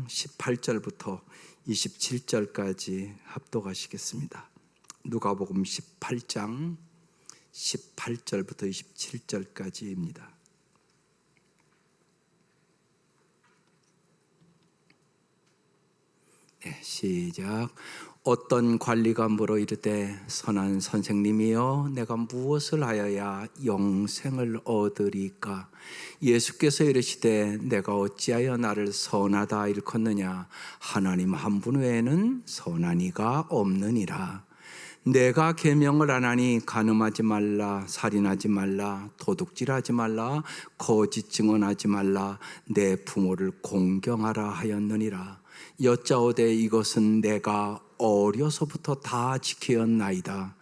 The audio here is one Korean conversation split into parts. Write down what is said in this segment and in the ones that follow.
10장 18절부터 27절까지 합독하시겠습니다. 누가복음 18장 18절부터 27절까지입니다. 네, 시작. 어떤 관리가 물어 이르되 선한 선생님이여 내가 무엇을 하여야 영생을 얻으리까? 예수께서 이르시되 내가 어찌하여 나를 선하다 일컫느냐? 하나님 한 분 외에는 선한 이가 없느니라. 내가 계명을 안 하니 간음하지 말라, 살인하지 말라, 도둑질하지 말라, 거짓 증언하지 말라, 내 부모를 공경하라 하였느니라. 여짜오되 이것은 내가 어려서부터 다 지키었나이다.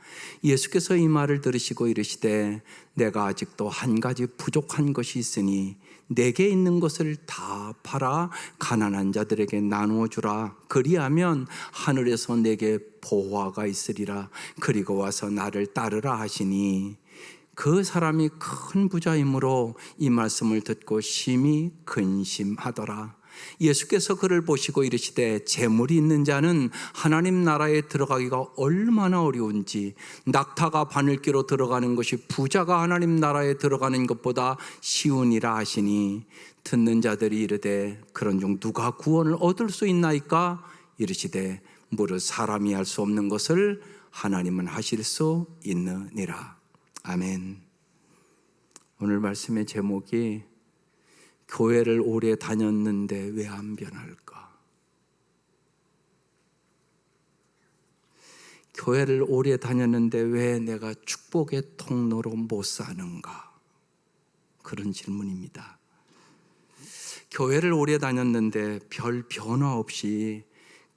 예수께서 이 말을 들으시고 이르시되 내가 아직도 한 가지 부족한 것이 있으니 내게 있는 것을 다 팔아 가난한 자들에게 나누어 주라. 그리하면 하늘에서 내게 보화가 있으리라. 그리고 와서 나를 따르라 하시니 그 사람이 큰 부자이므로 이 말씀을 듣고 심히 근심하더라. 예수께서 그를 보시고 이르시되 재물이 있는 자는 하나님 나라에 들어가기가 얼마나 어려운지 낙타가 바늘귀로 들어가는 것이 부자가 하나님 나라에 들어가는 것보다 쉬우니라 하시니 듣는 자들이 이르되 그런 중 누가 구원을 얻을 수 있나이까? 이르시되 무릇 사람이 할 수 없는 것을 하나님은 하실 수 있느니라. 아멘. 오늘 말씀의 제목이 교회를 오래 다녔는데 왜 안 변할까? 교회를 오래 다녔는데 왜 내가 축복의 통로로 못 사는가? 그런 질문입니다. 교회를 오래 다녔는데 별 변화 없이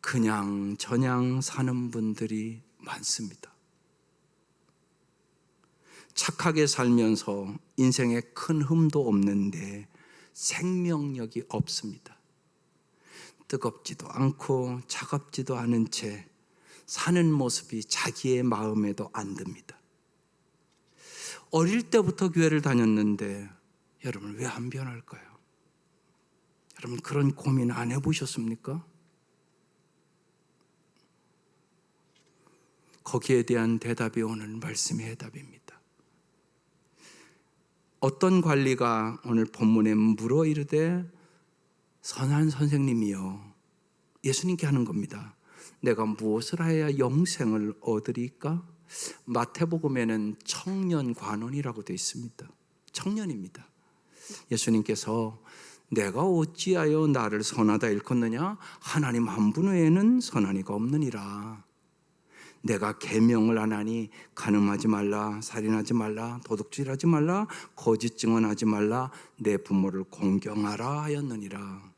그냥 저냥 사는 분들이 많습니다. 착하게 살면서 인생에 큰 흠도 없는데 생명력이 없습니다. 뜨겁지도 않고 차갑지도 않은 채 사는 모습이 자기의 마음에도 안 듭니다. 어릴 때부터 교회를 다녔는데 여러분 왜 안 변할까요? 여러분 그런 고민 안 해보셨습니까? 거기에 대한 대답이 오늘 말씀의 해답입니다. 어떤 관리가 오늘 본문에 물어 이르되 선한 선생님이여, 예수님께 하는 겁니다. 내가 무엇을 해야 영생을 얻으리까? 마태복음에는 청년 관원이라고 되어 있습니다. 청년입니다. 예수님께서 내가 어찌하여 나를 선하다 일컫느냐? 하나님 한 분 외에는 선한 이가 없느니라. 내가 계명을 안 하니 간음하지 말라, 살인하지 말라, 도둑질하지 말라, 거짓 증언하지 말라, 내 부모를 공경하라 하였느니라.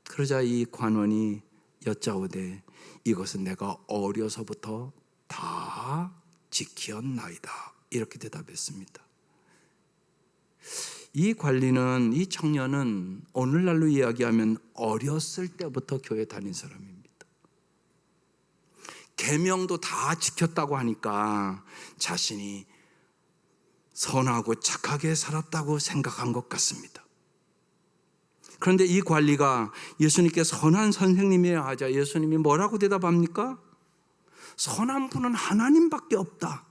그러자 이 관원이 여짜오되 이것은 내가 어려서부터 다 지키었나이다. 이렇게 대답했습니다. 이 관리는, 이 청년은 오늘날로 이야기하면 어렸을 때부터 교회 다닌 사람입니다. 계명도 다 지켰다고 하니까 자신이 선하고 착하게 살았다고 생각한 것 같습니다. 그런데 이 관리가 예수님께 선한 선생님이라 하자 예수님이 뭐라고 대답합니까? 선한 분은 하나님밖에 없다.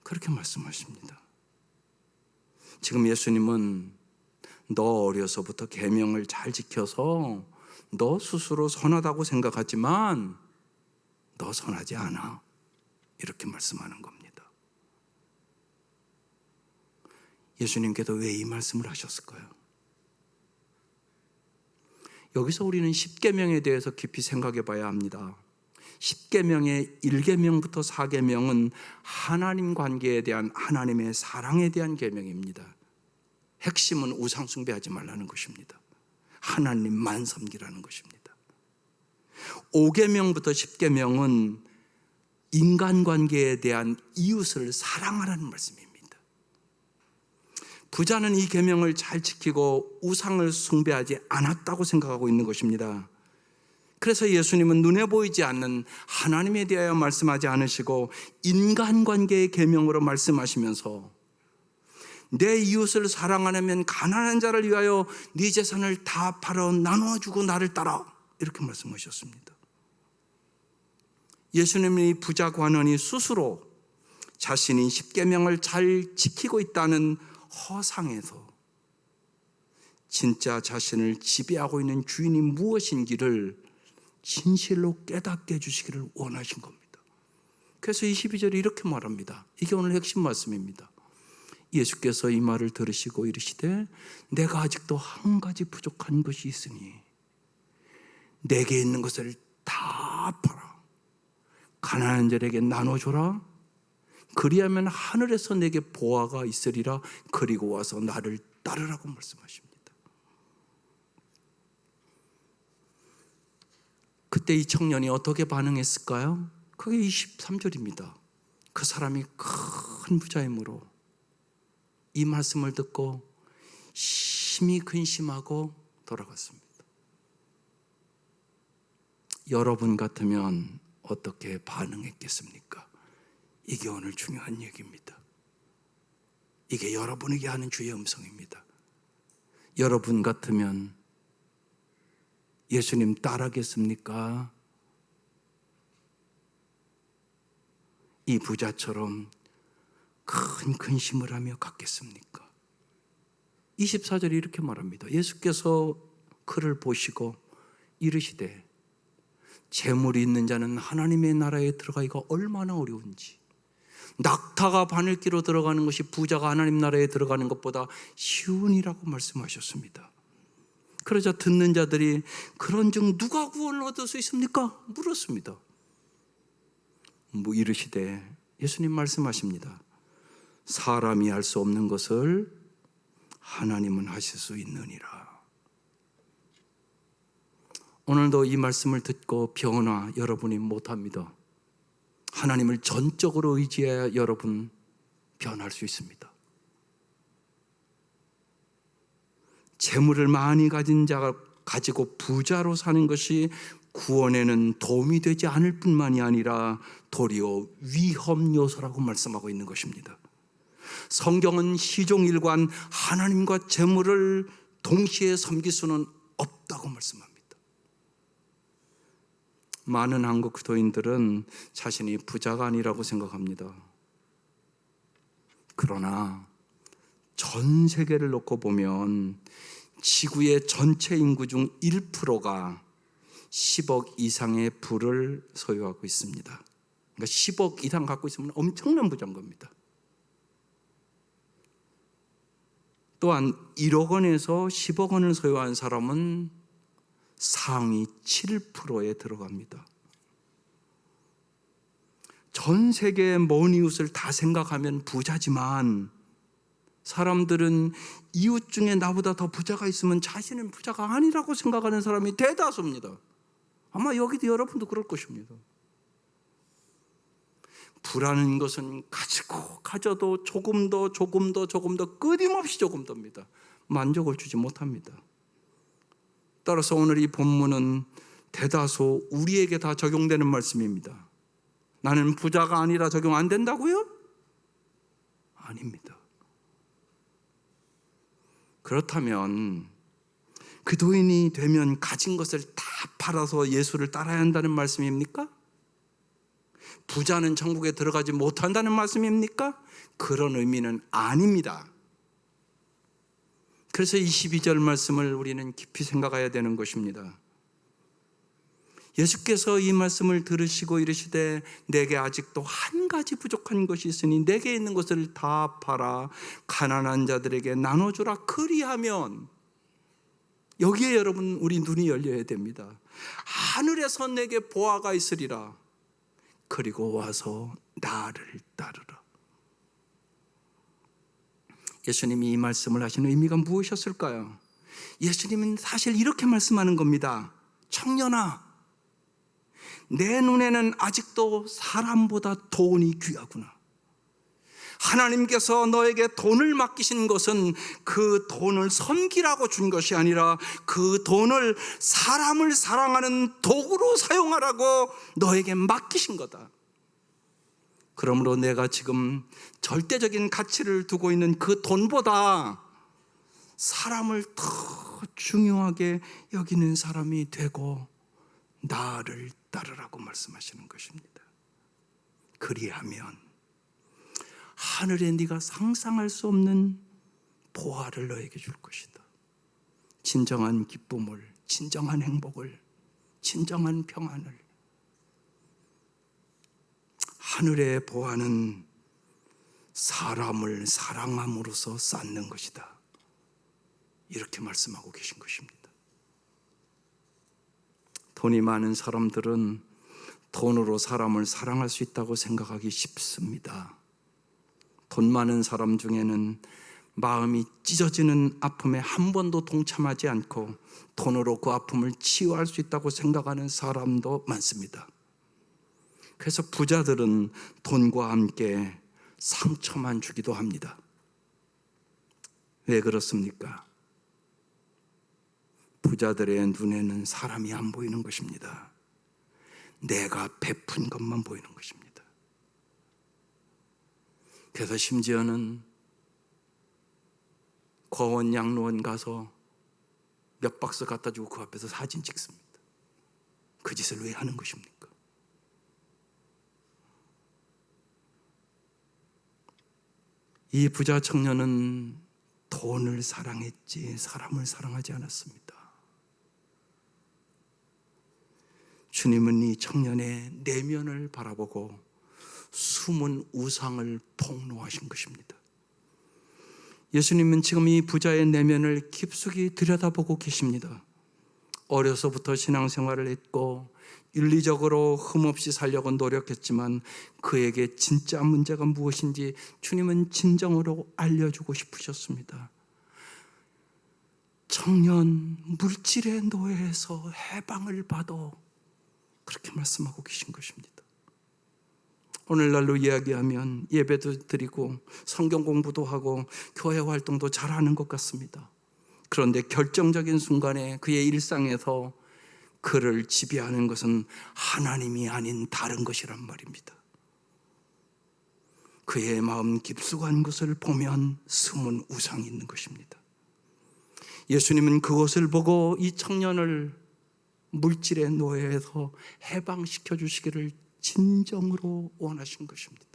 그렇게 말씀하십니다. 지금 예수님은 너 어려서부터 계명을 잘 지켜서 너 스스로 선하다고 생각하지만 너 선하지 않아. 이렇게 말씀하는 겁니다. 예수님께서 왜 이 말씀을 하셨을까요? 여기서 우리는 10계명에 대해서 깊이 생각해 봐야 합니다. 10계명의 1계명부터 4계명은 하나님 관계에 대한, 하나님의 사랑에 대한 계명입니다. 핵심은 우상 숭배하지 말라는 것입니다. 하나님만 섬기라는 것입니다. 5계명부터 10계명은 인간관계에 대한 이웃을 사랑하라는 말씀입니다. 부자는 이 계명을 잘 지키고 우상을 숭배하지 않았다고 생각하고 있는 것입니다. 그래서 예수님은 눈에 보이지 않는 하나님에 대하여 말씀하지 않으시고 인간관계의 계명으로 말씀하시면서 내 이웃을 사랑하려면 가난한 자를 위하여 네 재산을 다 팔아 나누어주고 나를 따라, 이렇게 말씀하셨습니다. 예수님이 부자 관원이 스스로 자신이 십계명을 잘 지키고 있다는 허상에서 진짜 자신을 지배하고 있는 주인이 무엇인지를 진실로 깨닫게 해주시기를 원하신 겁니다. 그래서 22절에 이렇게 말합니다. 이게 오늘 핵심 말씀입니다. 예수께서 이 말을 들으시고 이르시되 내가 아직도 한 가지 부족한 것이 있으니 내게 있는 것을 다 팔아 가난한 자에게 나눠줘라. 그리하면 하늘에서 내게 보화가 있으리라. 그리고 와서 나를 따르라고 말씀하십니다. 그때 이 청년이 어떻게 반응했을까요? 그게 23절입니다. 그 사람이 큰 부자이므로 이 말씀을 듣고 심히 근심하고 돌아갔습니다. 여러분 같으면 어떻게 반응했겠습니까? 이게 오늘 중요한 얘기입니다. 이게 여러분에게 하는 주의 음성입니다. 여러분 같으면 예수님 따르겠습니까? 이 부자처럼 큰 근심을 하며 갔겠습니까? 24절에 이렇게 말합니다. 예수께서 그를 보시고 이르시되 재물이 있는 자는 하나님의 나라에 들어가기가 얼마나 어려운지, 낙타가 바늘기로 들어가는 것이 부자가 하나님 나라에 들어가는 것보다 쉬운이라고 말씀하셨습니다. 그러자 듣는 자들이 그런즉 누가 구원을 얻을 수 있습니까? 물었습니다. 이르시되 예수님 말씀하십니다. 사람이 할 수 없는 것을 하나님은 하실 수 있느니라. 오늘도 이 말씀을 듣고 병원아 여러분이 못합니다. 하나님을 전적으로 의지해야 여러분 변할 수 있습니다. 재물을 많이 가진 자가 가지고 부자로 사는 것이 구원에는 도움이 되지 않을 뿐만이 아니라 도리어 위험 요소라고 말씀하고 있는 것입니다. 성경은 시종일관 하나님과 재물을 동시에 섬길 수는 없다고 말씀합니다. 많은 한국 기도인들은 자신이 부자가 아니라고 생각합니다. 그러나 전 세계를 놓고 보면 지구의 전체 인구 중 1%가 10억 이상의 부를 소유하고 있습니다. 그러니까 10억 이상 갖고 있으면 엄청난 부자인 겁니다. 또한 1억 원에서 10억 원을 소유한 사람은 상위 7%에 들어갑니다. 전 세계의 먼 이웃을 다 생각하면 부자지만 사람들은 이웃 중에 나보다 더 부자가 있으면 자신은 부자가 아니라고 생각하는 사람이 대다수입니다. 아마 여기도 여러분도 그럴 것입니다. 부라는 것은 가져도 조금 더 끊임없이 조금 더입니다. 만족을 주지 못합니다. 따라서 오늘 이 본문은 대다수 우리에게 다 적용되는 말씀입니다. 나는 부자가 아니라 적용 안 된다고요? 아닙니다. 그렇다면 그도인이 되면 가진 것을 다 팔아서 예수를 따라야 한다는 말씀입니까? 부자는 천국에 들어가지 못한다는 말씀입니까? 그런 의미는 아닙니다. 그래서 22절 말씀을 우리는 깊이 생각해야 되는 것입니다. 예수께서 이 말씀을 들으시고 이르시되 내게 아직도 한 가지 부족한 것이 있으니 내게 있는 것을 다 팔아 가난한 자들에게 나눠주라. 그리하면 여기에 여러분 우리 눈이 열려야 됩니다. 하늘에서 내게 보화가 있으리라. 그리고 와서 나를 따르라. 예수님이 이 말씀을 하시는 의미가 무엇이었을까요? 예수님은 사실 이렇게 말씀하는 겁니다. 청년아, 내 눈에는 아직도 사람보다 돈이 귀하구나. 하나님께서 너에게 돈을 맡기신 것은 그 돈을 섬기라고 준 것이 아니라 그 돈을 사람을 사랑하는 도구로 사용하라고 너에게 맡기신 거다. 그러므로 내가 지금 절대적인 가치를 두고 있는 그 돈보다 사람을 더 중요하게 여기는 사람이 되고 나를 따르라고 말씀하시는 것입니다. 그리하면 하늘에 네가 상상할 수 없는 보화를 너에게 줄 것이다. 진정한 기쁨을, 진정한 행복을, 진정한 평안을. 하늘의 보화는 사람을 사랑함으로써 쌓는 것이다. 이렇게 말씀하고 계신 것입니다. 돈이 많은 사람들은 돈으로 사람을 사랑할 수 있다고 생각하기 쉽습니다. 돈 많은 사람 중에는 마음이 찢어지는 아픔에 한 번도 동참하지 않고 돈으로 그 아픔을 치유할 수 있다고 생각하는 사람도 많습니다. 그래서 부자들은 돈과 함께 상처만 주기도 합니다. 왜 그렇습니까? 부자들의 눈에는 사람이 안 보이는 것입니다. 내가 베푼 것만 보이는 것입니다. 그래서 심지어는 거원 양로원 가서 몇 박스 갖다 주고 그 앞에서 사진 찍습니다. 그 짓을 왜 하는 것입니까? 이 부자 청년은 돈을 사랑했지 사람을 사랑하지 않았습니다. 주님은 이 청년의 내면을 바라보고 숨은 우상을 폭로하신 것입니다. 예수님은 지금 이 부자의 내면을 깊숙이 들여다보고 계십니다. 어려서부터 신앙생활을 했고 윤리적으로 흠없이 살려고 노력했지만 그에게 진짜 문제가 무엇인지 주님은 진정으로 알려주고 싶으셨습니다. 청년, 물질의 노예에서 해방을 받아, 그렇게 말씀하고 계신 것입니다. 오늘날로 이야기하면 예배도 드리고 성경 공부도 하고 교회 활동도 잘하는 것 같습니다. 그런데 결정적인 순간에 그의 일상에서 그를 지배하는 것은 하나님이 아닌 다른 것이란 말입니다. 그의 마음 깊숙한 것을 보면 숨은 우상이 있는 것입니다. 예수님은 그것을 보고 이 청년을 물질의 노예에서 해방시켜 주시기를 진정으로 원하신 것입니다.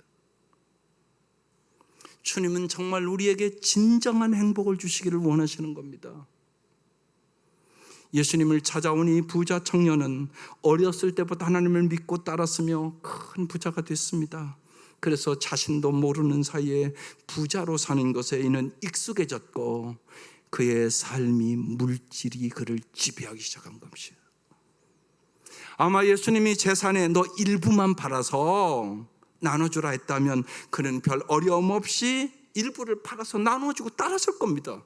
주님은 정말 우리에게 진정한 행복을 주시기를 원하시는 겁니다. 예수님을 찾아온 이 부자 청년은 어렸을 때부터 하나님을 믿고 따랐으며 큰 부자가 됐습니다. 그래서 자신도 모르는 사이에 부자로 사는 것에 이는 익숙해졌고 그의 삶이 물질이 그를 지배하기 시작한 것이에요. 아마 예수님이 재산의 너 일부만 팔아서 나눠주라 했다면 그는 별 어려움 없이 일부를 팔아서 나눠주고 따랐을 겁니다.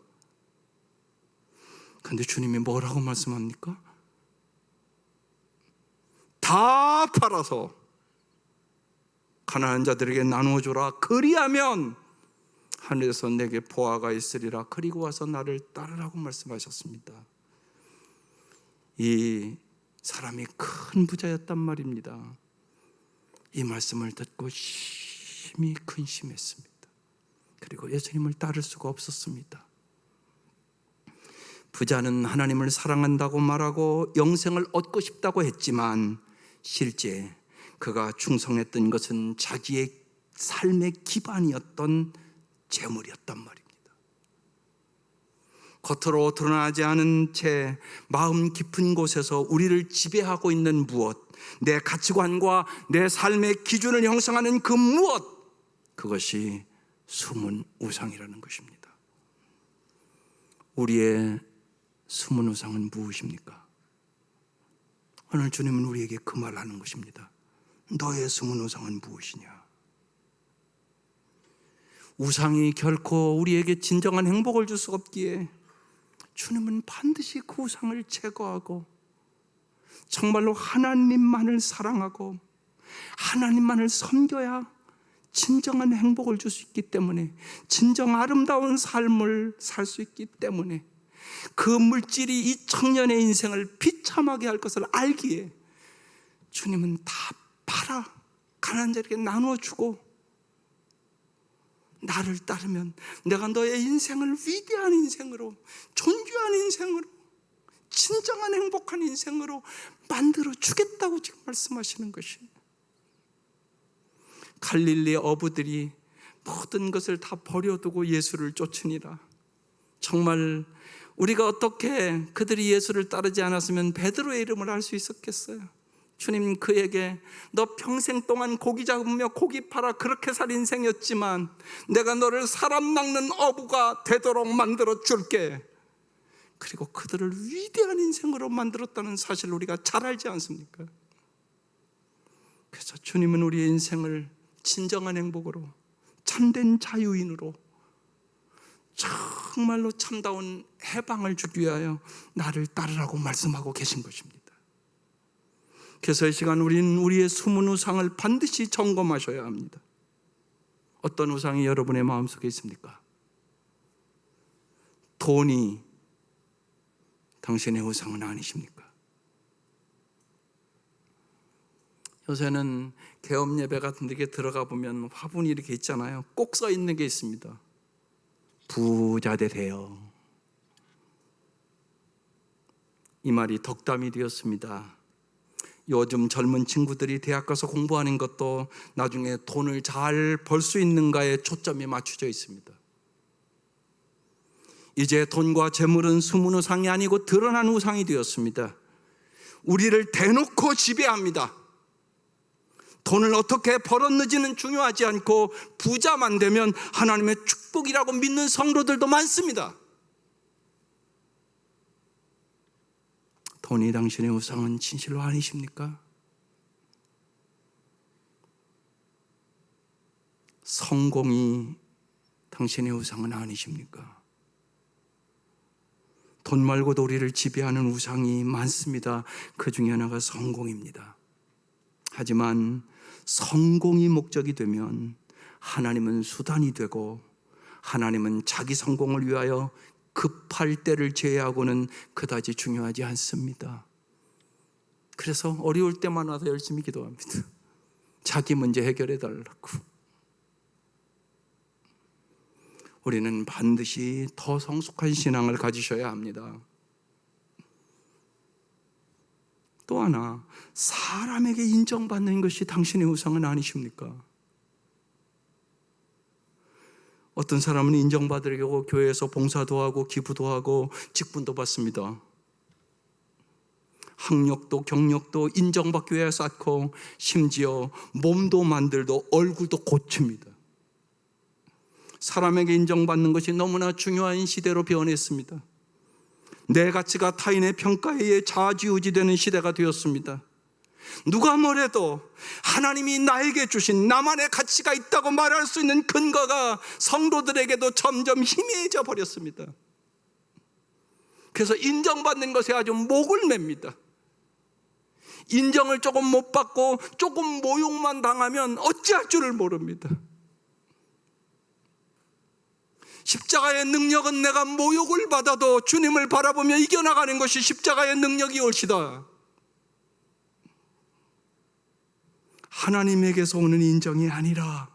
그런데 주님이 뭐라고 말씀합니까? 다 팔아서 가난한 자들에게 나누어주라. 그리하면 하늘에서 내게 보화가 있으리라. 그리고 와서 나를 따르라고 말씀하셨습니다. 이 사람이 큰 부자였단 말입니다. 이 말씀을 듣고 심히 근심했습니다. 그리고 예수님을 따를 수가 없었습니다. 부자는 하나님을 사랑한다고 말하고 영생을 얻고 싶다고 했지만 실제 그가 충성했던 것은 자기의 삶의 기반이었던 재물이었단 말입니다. 겉으로 드러나지 않은 채 마음 깊은 곳에서 우리를 지배하고 있는 무엇, 내 가치관과 내 삶의 기준을 형성하는 그 무엇, 그것이 숨은 우상이라는 것입니다. 우리의 숨은 우상은 무엇입니까? 오늘 주님은 우리에게 그 말을 하는 것입니다. 너의 숨은 우상은 무엇이냐? 우상이 결코 우리에게 진정한 행복을 줄 수 없기에 주님은 반드시 그 우상을 제거하고 정말로 하나님만을 사랑하고 하나님만을 섬겨야 진정한 행복을 줄 수 있기 때문에, 진정 아름다운 삶을 살 수 있기 때문에, 그 물질이 이 청년의 인생을 비참하게 할 것을 알기에 주님은 다 팔아 가난한 자에게 나누어 주고 나를 따르면 내가 너의 인생을 위대한 인생으로, 존귀한 인생으로, 진정한 행복한 인생으로 만들어 주겠다고 지금 말씀하시는 것이에요. 갈릴리 어부들이 모든 것을 다 버려두고 예수를 쫓으니라. 정말 우리가 어떻게 그들이 예수를 따르지 않았으면 베드로의 이름을 알 수 있었겠어요? 주님 그에게 너 평생 동안 고기 잡으며 고기 팔아 그렇게 살 인생이었지만 내가 너를 사람 낚는 어부가 되도록 만들어 줄게. 그리고 그들을 위대한 인생으로 만들었다는 사실을 우리가 잘 알지 않습니까? 그래서 주님은 우리의 인생을 진정한 행복으로, 참된 자유인으로, 정말로 참다운 해방을 주기 위하여 나를 따르라고 말씀하고 계신 것입니다. 그래서 이 시간 우리는 우리의 숨은 우상을 반드시 점검하셔야 합니다. 어떤 우상이 여러분의 마음속에 있습니까? 돈이 당신의 우상은 아니십니까? 요새는 개업 예배 같은 데 들어가 보면 화분이 이렇게 있잖아요. 꼭 써 있는 게 있습니다. 부자 되세요. 이 말이 덕담이 되었습니다. 요즘 젊은 친구들이 대학 가서 공부하는 것도 나중에 돈을 잘 벌 수 있는가에 초점이 맞춰져 있습니다. 이제 돈과 재물은 숨은 우상이 아니고 드러난 우상이 되었습니다. 우리를 대놓고 지배합니다. 돈을 어떻게 벌었는지는 중요하지 않고 부자만 되면 하나님의 축복이라고 믿는 성도들도 많습니다. 돈이 당신의 우상은 진실로 아니십니까? 성공이 당신의 우상은 아니십니까? 돈 말고도 우리를 지배하는 우상이 많습니다. 그 중에 하나가 성공입니다. 하지만 성공이 목적이 되면 하나님은 수단이 되고 하나님은 자기 성공을 위하여 급할 때를 제외하고는 그다지 중요하지 않습니다. 그래서 어려울 때마다 열심히 기도합니다. 자기 문제 해결해 달라고. 우리는 반드시 더 성숙한 신앙을 가지셔야 합니다. 또 하나, 사람에게 인정받는 것이 당신의 우상은 아니십니까? 어떤 사람은 인정받으려고 교회에서 봉사도 하고 기부도 하고 직분도 받습니다. 학력도 경력도 인정받기 위해 쌓고 심지어 몸도 만들고 얼굴도 고칩니다. 사람에게 인정받는 것이 너무나 중요한 시대로 변했습니다. 내 가치가 타인의 평가에 의해 좌지우지되는 시대가 되었습니다. 누가 뭐래도 하나님이 나에게 주신 나만의 가치가 있다고 말할 수 있는 근거가 성도들에게도 점점 희미해져 버렸습니다. 그래서 인정받는 것에 아주 목을 맵니다. 인정을 조금 못 받고 조금 모욕만 당하면 어찌할 줄을 모릅니다. 십자가의 능력은 내가 모욕을 받아도 주님을 바라보며 이겨나가는 것이 십자가의 능력이 옳시다. 하나님에게서 오는 인정이 아니라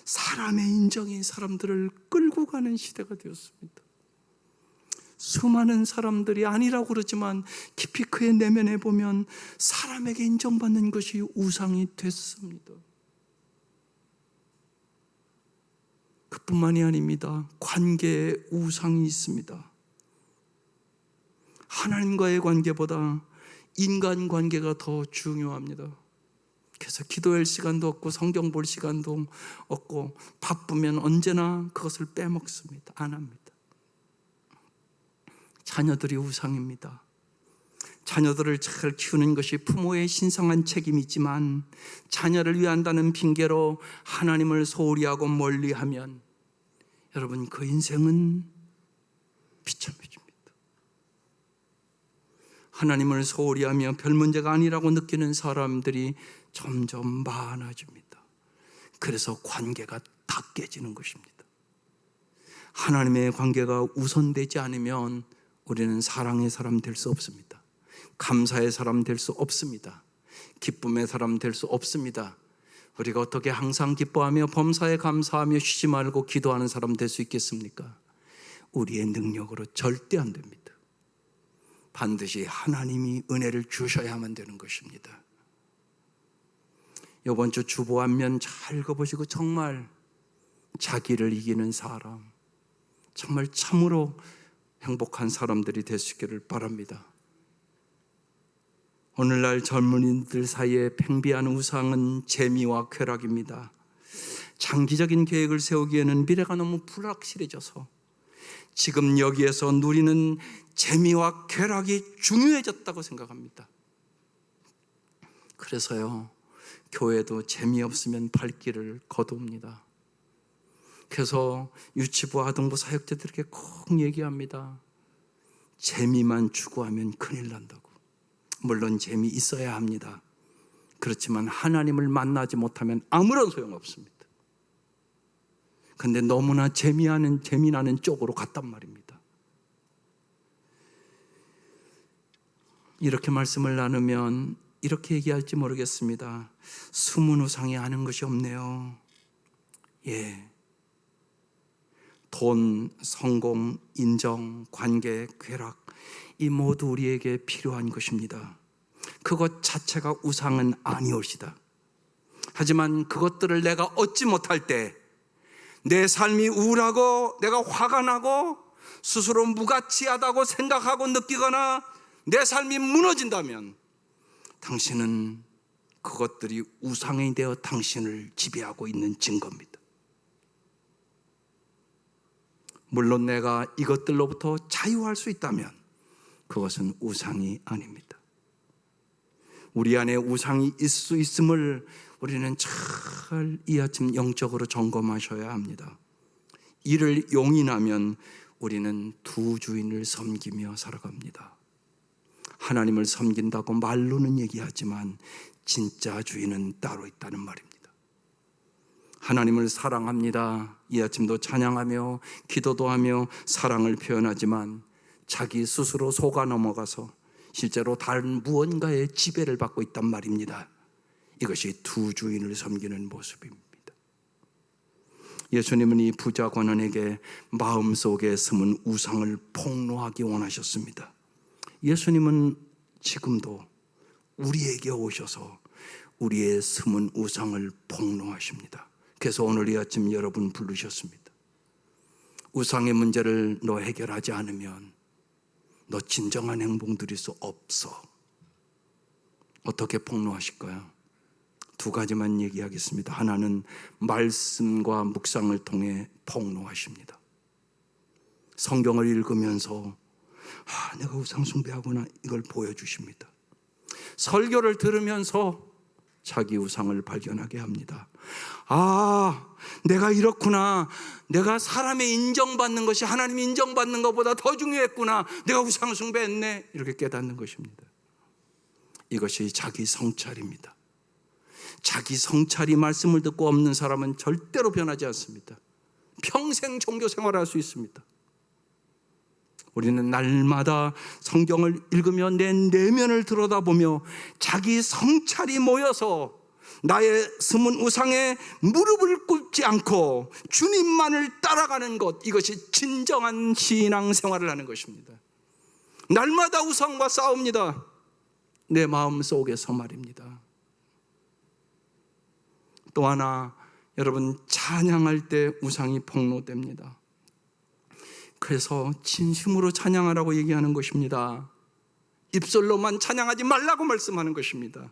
사람의 인정이 사람들을 끌고 가는 시대가 되었습니다. 수많은 사람들이 아니라고 그러지만 깊이 그의 내면에 보면 사람에게 인정받는 것이 우상이 됐습니다. 그뿐만이 아닙니다. 관계에 우상이 있습니다. 하나님과의 관계보다 인간관계가 더 중요합니다. 그래서 기도할 시간도 없고 성경 볼 시간도 없고 바쁘면 언제나 그것을 빼먹습니다. 안 합니다. 자녀들이 우상입니다. 자녀들을 잘 키우는 것이 부모의 신성한 책임이지만 자녀를 위한다는 핑계로 하나님을 소홀히 하고 멀리하면 여러분 그 인생은 비참해집니다. 하나님을 소홀히 하며 별 문제가 아니라고 느끼는 사람들이 점점 많아집니다. 그래서 관계가 다 깨지는 것입니다. 하나님의 관계가 우선되지 않으면 우리는 사랑의 사람 될 수 없습니다. 감사의 사람 될 수 없습니다. 기쁨의 사람 될 수 없습니다. 우리가 어떻게 항상 기뻐하며 범사에 감사하며 쉬지 말고 기도하는 사람 될 수 있겠습니까? 우리의 능력으로 절대 안 됩니다. 반드시 하나님이 은혜를 주셔야만 되는 것입니다. 이번 주 주보 안면 잘 읽어보시고 정말 자기를 이기는 사람, 정말 참으로 행복한 사람들이 될 수 있기를 바랍니다. 오늘날 젊은이들 사이에 팽배한 우상은 재미와 쾌락입니다. 장기적인 계획을 세우기에는 미래가 너무 불확실해져서 지금 여기에서 누리는 재미와 쾌락이 중요해졌다고 생각합니다. 그래서요, 교회도 재미없으면 발길을 거둡니다. 그래서 유치부, 아동부 사역자들에게 꼭 얘기합니다. 재미만 추구하면 큰일 난다고. 물론 재미 있어야 합니다. 그렇지만 하나님을 만나지 못하면 아무런 소용없습니다. 근데 너무나 재미나는 쪽으로 갔단 말입니다. 이렇게 말씀을 나누면 이렇게 얘기할지 모르겠습니다. 숨은 우상이 아는 것이 없네요. 예. 돈, 성공, 인정, 관계, 쾌락, 이 모두 우리에게 필요한 것입니다. 그것 자체가 우상은 아니올시다. 하지만 그것들을 내가 얻지 못할 때 내 삶이 우울하고 내가 화가 나고 스스로 무가치하다고 생각하고 느끼거나 내 삶이 무너진다면 당신은 그것들이 우상이 되어 당신을 지배하고 있는 증거입니다. 물론 내가 이것들로부터 자유할 수 있다면 그것은 우상이 아닙니다. 우리 안에 우상이 있을 수 있음을 우리는 잘 이 아침 영적으로 점검하셔야 합니다. 이를 용인하면 우리는 두 주인을 섬기며 살아갑니다. 하나님을 섬긴다고 말로는 얘기하지만 진짜 주인은 따로 있다는 말입니다. 하나님을 사랑합니다. 이 아침도 찬양하며 기도도 하며 사랑을 표현하지만 자기 스스로 속아 넘어가서 실제로 다른 무언가의 지배를 받고 있단 말입니다. 이것이 두 주인을 섬기는 모습입니다. 예수님은 이 부자 관원에게 마음속에 숨은 우상을 폭로하기 원하셨습니다. 예수님은 지금도 우리에게 오셔서 우리의 숨은 우상을 폭로하십니다. 그래서 오늘 이 아침 여러분 부르셨습니다. 우상의 문제를 너 해결하지 않으면 너 진정한 행복 누릴 수 없어. 어떻게 폭로하실까요? 두 가지만 얘기하겠습니다. 하나는 말씀과 묵상을 통해 폭로하십니다. 성경을 읽으면서 내가 우상 숭배하구나 이걸 보여주십니다. 설교를 들으면서 자기 우상을 발견하게 합니다. 내가 이렇구나. 내가 사람의 인정받는 것이 하나님 인정받는 것보다 더 중요했구나. 내가 우상 숭배했네. 이렇게 깨닫는 것입니다. 이것이 자기 성찰입니다. 자기 성찰이 말씀을 듣고 없는 사람은 절대로 변하지 않습니다. 평생 종교 생활할 수 있습니다. 우리는 날마다 성경을 읽으며 내 내면을 들여다보며 자기 성찰이 모여서 나의 숨은 우상에 무릎을 꿇지 않고 주님만을 따라가는 것, 이것이 진정한 신앙 생활을 하는 것입니다. 날마다 우상과 싸웁니다. 내 마음 속에서 말입니다. 또 하나, 여러분 찬양할 때 우상이 폭로됩니다. 그래서 진심으로 찬양하라고 얘기하는 것입니다. 입술로만 찬양하지 말라고 말씀하는 것입니다.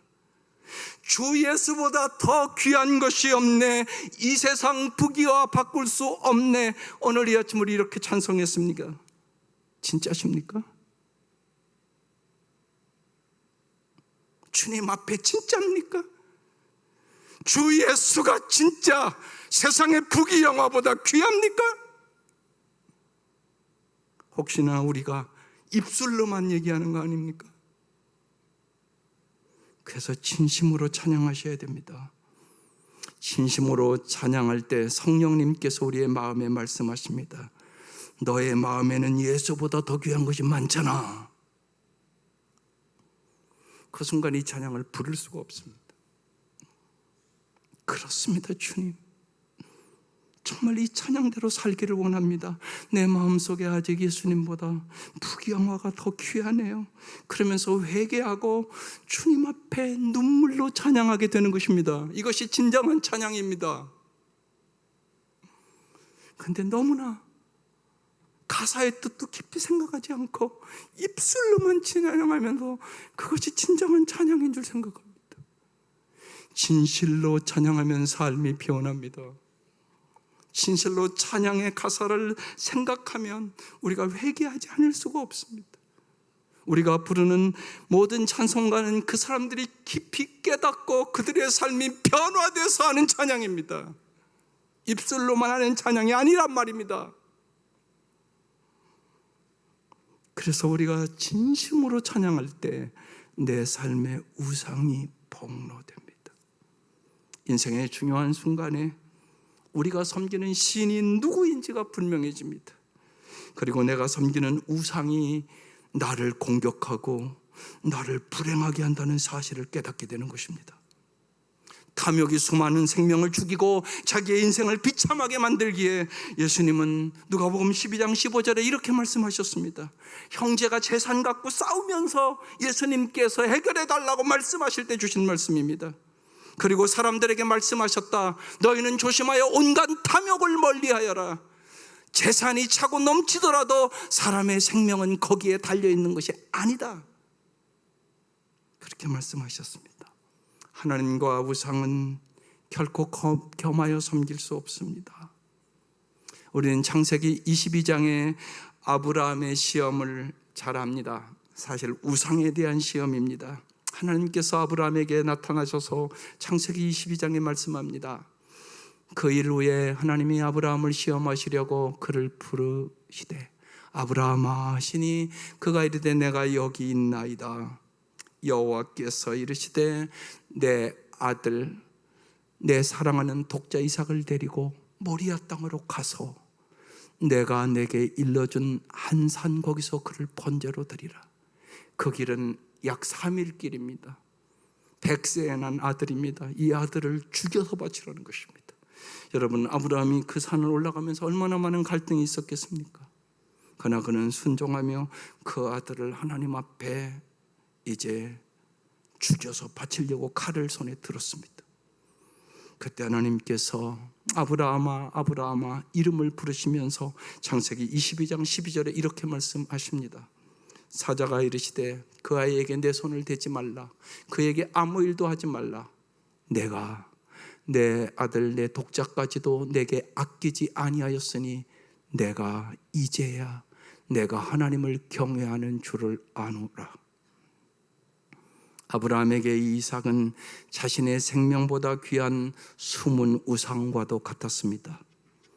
주 예수보다 더 귀한 것이 없네. 이 세상 부귀와 바꿀 수 없네. 오늘 이 아침 우리 이렇게 찬송했습니까? 진짜십니까? 주님 앞에 진짜입니까? 주 예수가 진짜 세상의 부귀 영화보다 귀합니까? 혹시나 우리가 입술로만 얘기하는 거 아닙니까? 그래서 진심으로 찬양하셔야 됩니다. 진심으로 찬양할 때 성령님께서 우리의 마음에 말씀하십니다. 너의 마음에는 예수보다 더 귀한 것이 많잖아. 그 순간 이 찬양을 부를 수가 없습니다. 그렇습니다. 주님, 정말 이 찬양대로 살기를 원합니다. 내 마음속에 아직 예수님보다 부귀영화가 더 귀하네요. 그러면서 회개하고 주님 앞에 눈물로 찬양하게 되는 것입니다. 이것이 진정한 찬양입니다. 그런데 너무나 가사의 뜻도 깊이 생각하지 않고 입술로만 찬양하면서 그것이 진정한 찬양인 줄 생각합니다. 진실로 찬양하면 삶이 변합니다. 진실로 찬양의 가사를 생각하면 우리가 회개하지 않을 수가 없습니다. 우리가 부르는 모든 찬송가는 그 사람들이 깊이 깨닫고 그들의 삶이 변화돼서 하는 찬양입니다. 입술로만 하는 찬양이 아니란 말입니다. 그래서 우리가 진심으로 찬양할 때 내 삶의 우상이 폭로됩니다. 인생의 중요한 순간에 우리가 섬기는 신이 누구인지가 분명해집니다. 그리고 내가 섬기는 우상이 나를 공격하고 나를 불행하게 한다는 사실을 깨닫게 되는 것입니다. 탐욕이 수많은 생명을 죽이고 자기의 인생을 비참하게 만들기에 예수님은 누가복음 12장 15절에 이렇게 말씀하셨습니다. 형제가 재산 갖고 싸우면서 예수님께서 해결해 달라고 말씀하실 때 주신 말씀입니다. 그리고 사람들에게 말씀하셨다. 너희는 조심하여 온갖 탐욕을 멀리하여라. 재산이 차고 넘치더라도 사람의 생명은 거기에 달려있는 것이 아니다. 그렇게 말씀하셨습니다. 하나님과 우상은 결코 겸하여 섬길 수 없습니다. 우리는 창세기 22장의 아브라함의 시험을 잘 압니다. 사실 우상에 대한 시험입니다. 하나님께서 아브라함에게 나타나셔서 창세기 22장에 말씀합니다. 그 일 후에 하나님이 아브라함을 시험하시려고 그를 부르시되 아브라함아 하시니 그가 이르되 내가 여기 있나이다. 여호와께서 이르시되 내 아들 내 사랑하는 독자 이삭을 데리고 모리아 땅으로 가서 내가 내게 일러준 한 산 거기서 그를 번제로 드리라. 그 길은 약 3일 길입니다. 100세에 난 아들입니다. 이 아들을 죽여서 바치라는 것입니다. 여러분, 아브라함이 그 산을 올라가면서 얼마나 많은 갈등이 있었겠습니까? 그러나 그는 순종하며 그 아들을 하나님 앞에 이제 죽여서 바치려고 칼을 손에 들었습니다. 그때 하나님께서 아브라함아 아브라함아 이름을 부르시면서 창세기 22장 12절에 이렇게 말씀하십니다. 사자가 이르시되 그 아이에게 내 손을 대지 말라. 그에게 아무 일도 하지 말라. 내가 내 아들 내 독자까지도 내게 아끼지 아니하였으니 내가 이제야 내가 하나님을 경외하는 줄을 아노라. 아브라함에게 이 이삭은 자신의 생명보다 귀한 숨은 우상과도 같았습니다.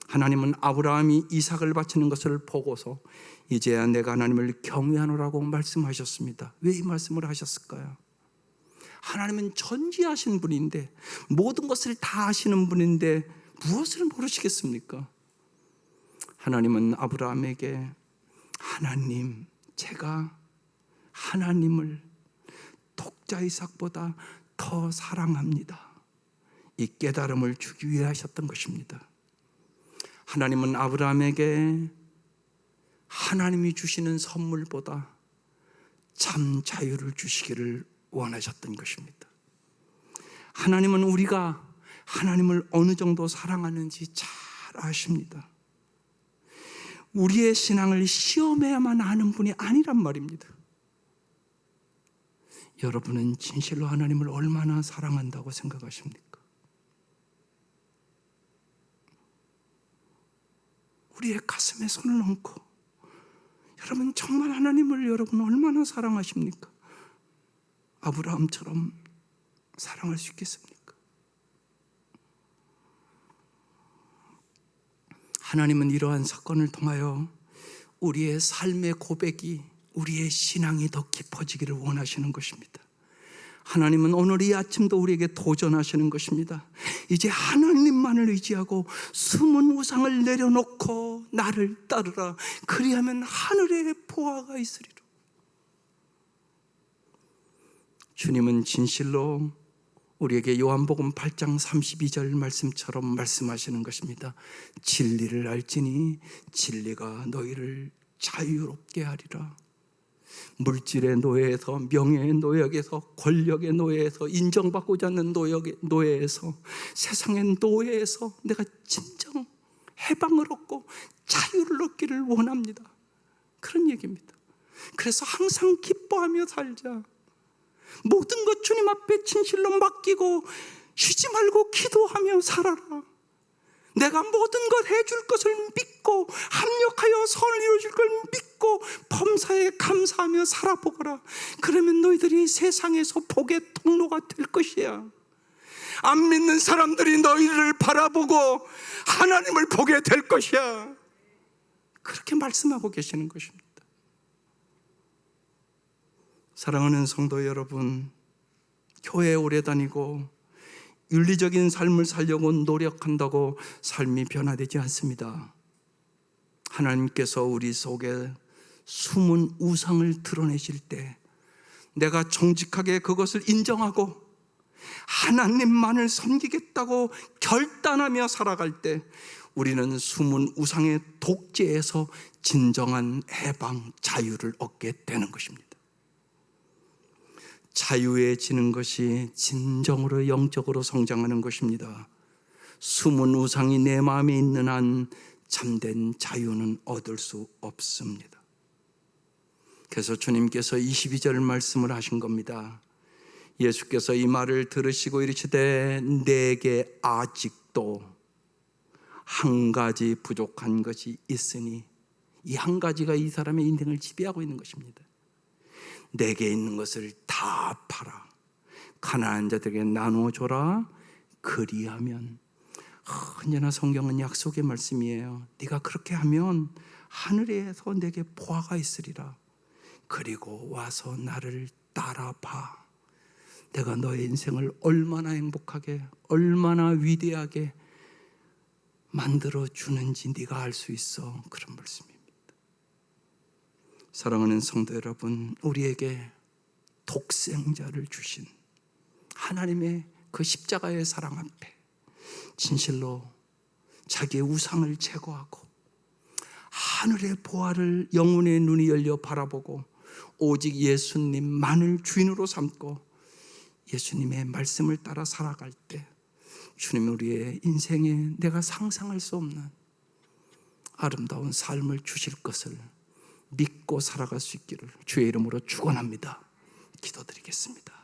하나님은 아브라함이 이삭을 바치는 것을 보고서 이제야 내가 하나님을 경외하노라고 말씀하셨습니다. 왜 이 말씀을 하셨을까요? 하나님은 전지하신 분인데 모든 것을 다 아시는 분인데 무엇을 모르시겠습니까? 하나님은 아브라함에게 하나님, 제가 하나님을 독자 이삭보다 더 사랑합니다. 이 깨달음을 주기 위해 하셨던 것입니다. 하나님은 아브라함에게 하나님이 주시는 선물보다 참 자유를 주시기를 원하셨던 것입니다. 하나님은 우리가 하나님을 어느 정도 사랑하는지 잘 아십니다. 우리의 신앙을 시험해야만 하는 분이 아니란 말입니다. 여러분은 진실로 하나님을 얼마나 사랑한다고 생각하십니까? 우리의 가슴에 손을 얹고 여러분 정말 하나님을 여러분 얼마나 사랑하십니까? 아브라함처럼 사랑할 수 있겠습니까? 하나님은 이러한 사건을 통하여 우리의 삶의 고백이 우리의 신앙이 더 깊어지기를 원하시는 것입니다. 하나님은 오늘 이 아침도 우리에게 도전하시는 것입니다. 이제 하나님만을 의지하고 숨은 우상을 내려놓고 나를 따르라. 그리하면 하늘에 보화가 있으리라. 주님은 진실로 우리에게 요한복음 8장 32절 말씀처럼 말씀하시는 것입니다. 진리를 알지니 진리가 너희를 자유롭게 하리라. 물질의 노예에서, 명예의 노예에서, 권력의 노예에서, 인정받고자 하는 노예에서, 세상의 노예에서 내가 진정 해방을 얻고 자유를 얻기를 원합니다. 그런 얘기입니다. 그래서 항상 기뻐하며 살자. 모든 것 주님 앞에 진실로 맡기고 쉬지 말고 기도하며 살아라. 내가 모든 것 해줄 것을 믿고 합력하여 선을 이루어줄 걸 믿고 범사에 감사하며 살아보거라. 그러면 너희들이 세상에서 복의 통로가 될 것이야. 안 믿는 사람들이 너희를 바라보고 하나님을 보게 될 것이야. 그렇게 말씀하고 계시는 것입니다. 사랑하는 성도 여러분, 교회에 오래 다니고 윤리적인 삶을 살려고 노력한다고 삶이 변화되지 않습니다. 하나님께서 우리 속에 숨은 우상을 드러내실 때 내가 정직하게 그것을 인정하고 하나님만을 섬기겠다고 결단하며 살아갈 때 우리는 숨은 우상의 독재에서 진정한 해방, 자유를 얻게 되는 것입니다. 자유해지는 것이 진정으로 영적으로 성장하는 것입니다. 숨은 우상이 내 마음에 있는 한 참된 자유는 얻을 수 없습니다. 그래서 주님께서 22절 말씀을 하신 겁니다. 예수께서 이 말을 들으시고 이르시되 내게 아직도 한 가지 부족한 것이 있으니, 이 한 가지가 이 사람의 인생을 지배하고 있는 것입니다. 내게 있는 것을 다 팔아 가난한 자들에게 나누어줘라. 그리하면, 언제나 성경은 약속의 말씀이에요. 네가 그렇게 하면 하늘에서 내게 보화가 있으리라. 그리고 와서 나를 따라봐. 내가 너의 인생을 얼마나 행복하게, 얼마나 위대하게 만들어 주는지 네가 알 수 있어. 그런 말씀입니다. 사랑하는 성도 여러분, 우리에게 독생자를 주신 하나님의 그 십자가의 사랑 앞에 진실로 자기의 우상을 제거하고 하늘의 보화를 영혼의 눈이 열려 바라보고 오직 예수님만을 주인으로 삼고 예수님의 말씀을 따라 살아갈 때 주님은 우리의 인생에 내가 상상할 수 없는 아름다운 삶을 주실 것을 믿고 살아갈 수 있기를 주의 이름으로 축원합니다. 기도드리겠습니다.